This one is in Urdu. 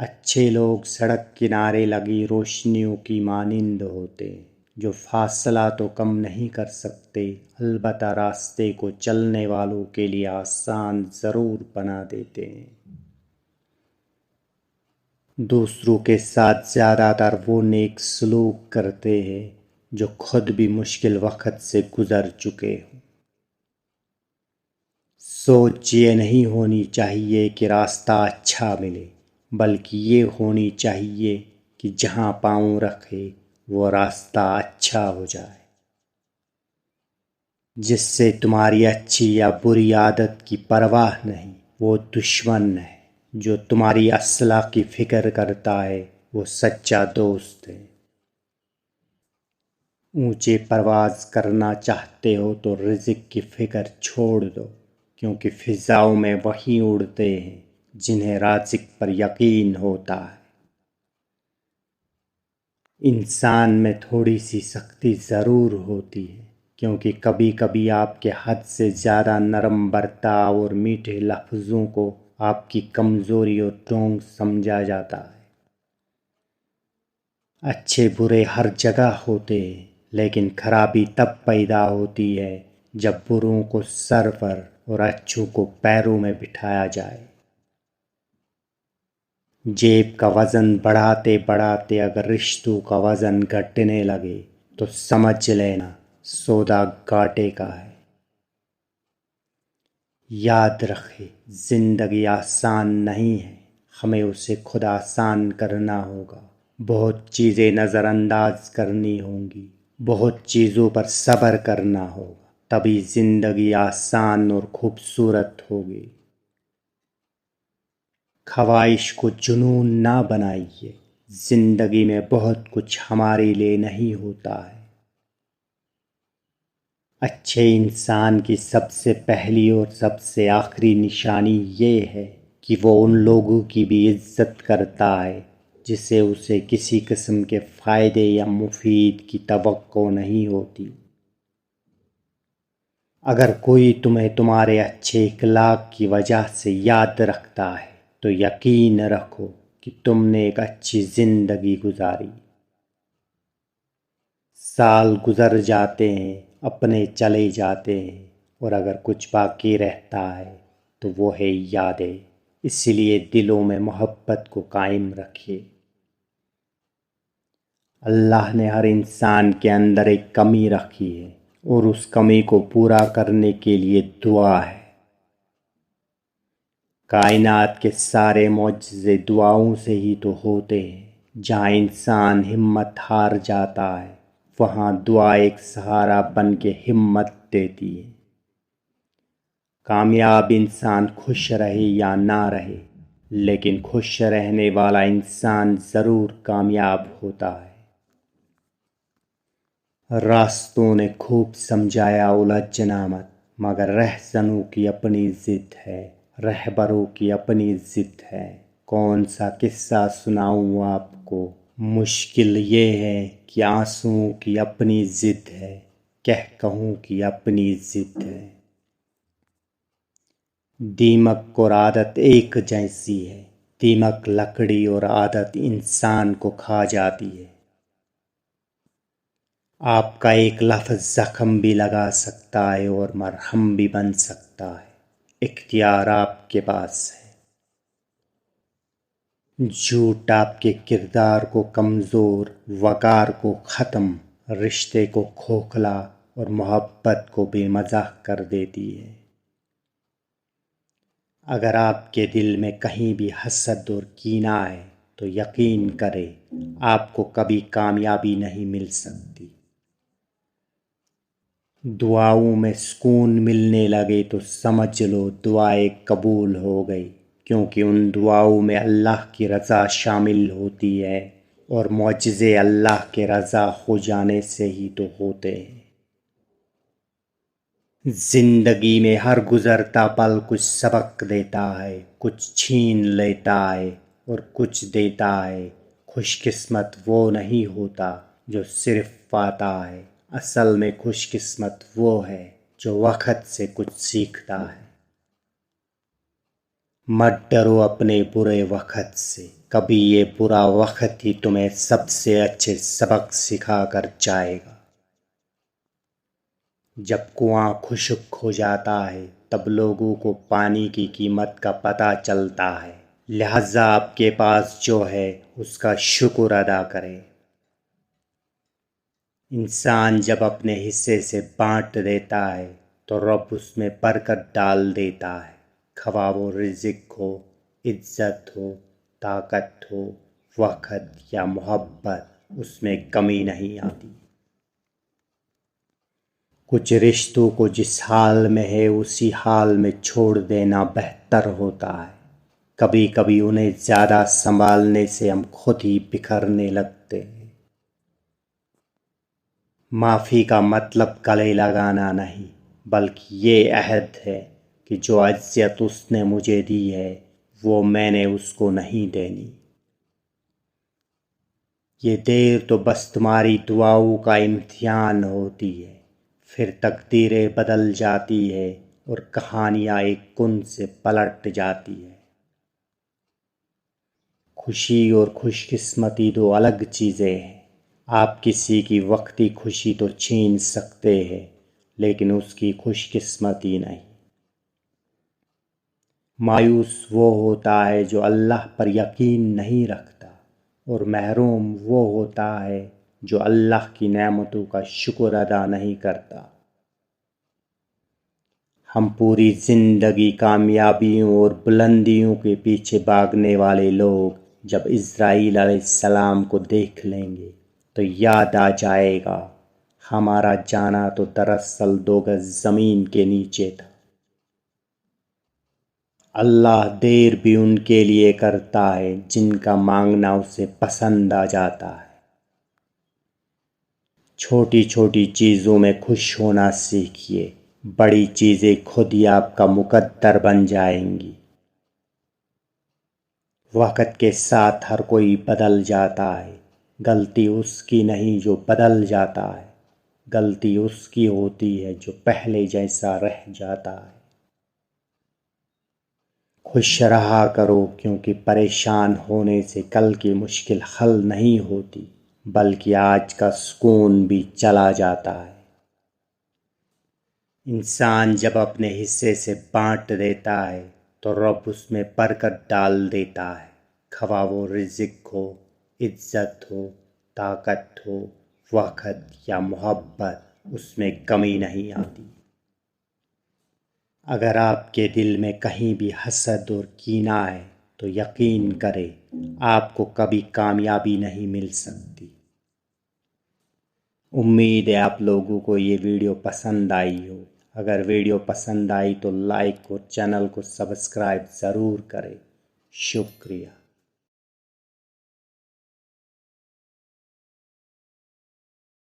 اچھے لوگ سڑک کنارے لگی روشنیوں کی مانند ہوتے ہیں جو فاصلہ تو کم نہیں کر سکتے، البتہ راستے کو چلنے والوں کے لیے آسان ضرور بنا دیتے ہیں۔ دوسروں کے ساتھ زیادہ تر وہ نیک سلوک کرتے ہیں جو خود بھی مشکل وقت سے گزر چکے ہوں۔ سوچ یہ نہیں ہونی چاہیے کہ راستہ اچھا ملے، بلکہ یہ ہونی چاہیے کہ جہاں پاؤں رکھے وہ راستہ اچھا ہو جائے، جس سے تمہاری اچھی یا بری عادت کی پرواہ نہیں۔ وہ دشمن ہے، جو تمہاری اصلاح کی فکر کرتا ہے وہ سچا دوست ہے۔ اونچے پرواز کرنا چاہتے ہو تو رزق کی فکر چھوڑ دو، کیونکہ فضاؤں میں وہی اڑتے ہیں جنہیں رازق پر یقین ہوتا ہے۔ انسان میں تھوڑی سی سختی ضرور ہوتی ہے، کیونکہ کبھی کبھی آپ کے حد سے زیادہ نرم برتاؤ اور میٹھے لفظوں کو آپ کی کمزوری اور ڈھونگ سمجھا جاتا ہے۔ اچھے برے ہر جگہ ہوتے ہیں، لیکن خرابی تب پیدا ہوتی ہے جب بروں کو سر پر اور اچھوں کو پیروں میں بٹھایا جائے۔ جیب کا وزن بڑھاتے بڑھاتے اگر رشتوں کا وزن گھٹنے لگے تو سمجھ لینا سودا گھاٹے کا ہے۔ یاد رکھے، زندگی آسان نہیں ہے، ہمیں اسے خود آسان کرنا ہوگا۔ بہت چیزیں نظر انداز کرنی ہوں گی، بہت چیزوں پر صبر کرنا ہوگا، تبھی زندگی آسان اور خوبصورت ہوگی۔ خواہش کو جنون نہ بنائیے، زندگی میں بہت کچھ ہمارے لیے نہیں ہوتا ہے۔ اچھے انسان کی سب سے پہلی اور سب سے آخری نشانی یہ ہے کہ وہ ان لوگوں کی بھی عزت کرتا ہے جسے اسے کسی قسم کے فائدے یا مفید کی توقع نہیں ہوتی۔ اگر کوئی تمہیں تمہارے اچھے اخلاق کی وجہ سے یاد رکھتا ہے تو یقین رکھو کہ تم نے ایک اچھی زندگی گزاری۔ سال گزر جاتے ہیں، اپنے چلے جاتے ہیں، اور اگر کچھ باقی رہتا ہے تو وہ ہے یادیں۔ اس لیے دلوں میں محبت کو قائم رکھیے۔ اللہ نے ہر انسان کے اندر ایک کمی رکھی ہے اور اس کمی کو پورا کرنے کے لیے دعا ہے۔ کائنات کے سارے معجزے دعاؤں سے ہی تو ہوتے ہیں۔ جہاں انسان ہمت ہار جاتا ہے وہاں دعا ایک سہارا بن کے ہمت دیتی ہے۔ کامیاب انسان خوش رہے یا نہ رہے، لیکن خوش رہنے والا انسان ضرور کامیاب ہوتا ہے۔ راستوں نے خوب سمجھایا الجھنا مت، مگر رہزنوں کی اپنی ضد ہے، رہبروں کی اپنی ضد ہے۔ کون سا قصہ سناؤں آپ کو؟ مشکل یہ ہے کہ آنسوؤں کی اپنی ضد ہے، کہوں کی اپنی ضد ہے۔ دیمک اور عادت ایک جیسی ہے، دیمک لکڑی اور عادت انسان کو کھا جاتی ہے۔ آپ کا ایک لفظ زخم بھی لگا سکتا ہے اور مرہم بھی بن سکتا ہے، اختیار آپ کے پاس ہے۔ جھوٹ آپ کے کردار کو کمزور، وقار کو ختم، رشتے کو کھوکھلا اور محبت کو بے مزہ کر دیتی ہے۔ اگر آپ کے دل میں کہیں بھی حسد اور کینہ ہے تو یقین کریں آپ کو کبھی کامیابی نہیں مل سکتی۔ دعاؤں میں سکون ملنے لگے تو سمجھ لو دعائیں قبول ہو گئی، کیونکہ ان دعاؤں میں اللہ کی رضا شامل ہوتی ہے، اور معجزے اللہ کے رضا ہو جانے سے ہی تو ہوتے ہیں۔ زندگی میں ہر گزرتا پل کچھ سبق دیتا ہے، کچھ چھین لیتا ہے اور کچھ دیتا ہے۔ خوش قسمت وہ نہیں ہوتا جو صرف پاتا ہے، اصل میں خوش قسمت وہ ہے جو وقت سے کچھ سیکھتا ہے۔ مت ڈرو اپنے برے وقت سے، کبھی یہ برا وقت ہی تمہیں سب سے اچھے سبق سکھا کر جائے گا۔ جب کنواں خشک ہو جاتا ہے تب لوگوں کو پانی کی قیمت کا پتہ چلتا ہے، لہذا آپ کے پاس جو ہے اس کا شکر ادا کریں۔ انسان جب اپنے حصے سے بانٹ دیتا ہے تو رب اس میں برکت ڈال دیتا ہے، خواہ وہ رزق ہو، عزت ہو، طاقت ہو، وقت یا محبت، اس میں کمی نہیں آتی۔ کچھ رشتوں کو جس حال میں ہے اسی حال میں چھوڑ دینا بہتر ہوتا ہے۔ کبھی کبھی انہیں زیادہ سنبھالنے سے ہم خود ہی بکھرنے لگتے ہیں۔ معافی کا مطلب گلے لگانا نہیں، بلکہ یہ عہد ہے کہ جو اذیت اس نے مجھے دی ہے وہ میں نے اس کو نہیں دینی۔ یہ دیر تو بس تمہاری دعاؤں کا امتحان ہوتی ہے، پھر تقدیریں بدل جاتی ہے اور کہانیاں ایک کن سے پلٹ جاتی ہے۔ خوشی اور خوش قسمتی دو الگ چیزیں ہیں۔ آپ کسی کی وقتی خوشی تو چھین سکتے ہیں لیکن اس کی خوش قسمتی نہیں۔ مایوس وہ ہوتا ہے جو اللہ پر یقین نہیں رکھتا، اور محروم وہ ہوتا ہے جو اللہ کی نعمتوں کا شکر ادا نہیں کرتا۔ ہم پوری زندگی کامیابیوں اور بلندیوں کے پیچھے بھاگنے والے لوگ جب اسرائیل علیہ السلام کو دیکھ لیں گے تو یاد آ جائے گا ہمارا جانا تو دراصل 2 گز زمین کے نیچے تھا۔ اللہ دیر بھی ان کے لیے کرتا ہے جن کا مانگنا اسے پسند آ جاتا ہے۔ چھوٹی چھوٹی چیزوں میں خوش ہونا سیکھیے، بڑی چیزیں خود ہی آپ کا مقدر بن جائیں گی۔ وقت کے ساتھ ہر کوئی بدل جاتا ہے، غلطی اس کی نہیں جو بدل جاتا ہے، غلطی اس کی ہوتی ہے جو پہلے جیسا رہ جاتا ہے۔ خوش رہا کرو کیونکہ پریشان ہونے سے کل کی مشکل حل نہیں ہوتی، بلکہ آج کا سکون بھی چلا جاتا ہے۔ انسان جب اپنے حصے سے بانٹ دیتا ہے تو رب اس میں برکت ڈال دیتا ہے، خواہ وہ رزق ہو، عزت ہو، طاقت ہو، وقت یا محبت، اس میں کمی نہیں آتی۔ اگر آپ کے دل میں کہیں بھی حسد اور کینہ ہے تو یقین کریں آپ کو کبھی کامیابی نہیں مل سکتی۔ امید ہے آپ لوگوں کو یہ ویڈیو پسند آئی ہو۔ اگر ویڈیو پسند آئی تو لائک اور چینل کو سبسکرائب ضرور کریں۔ شکریہ۔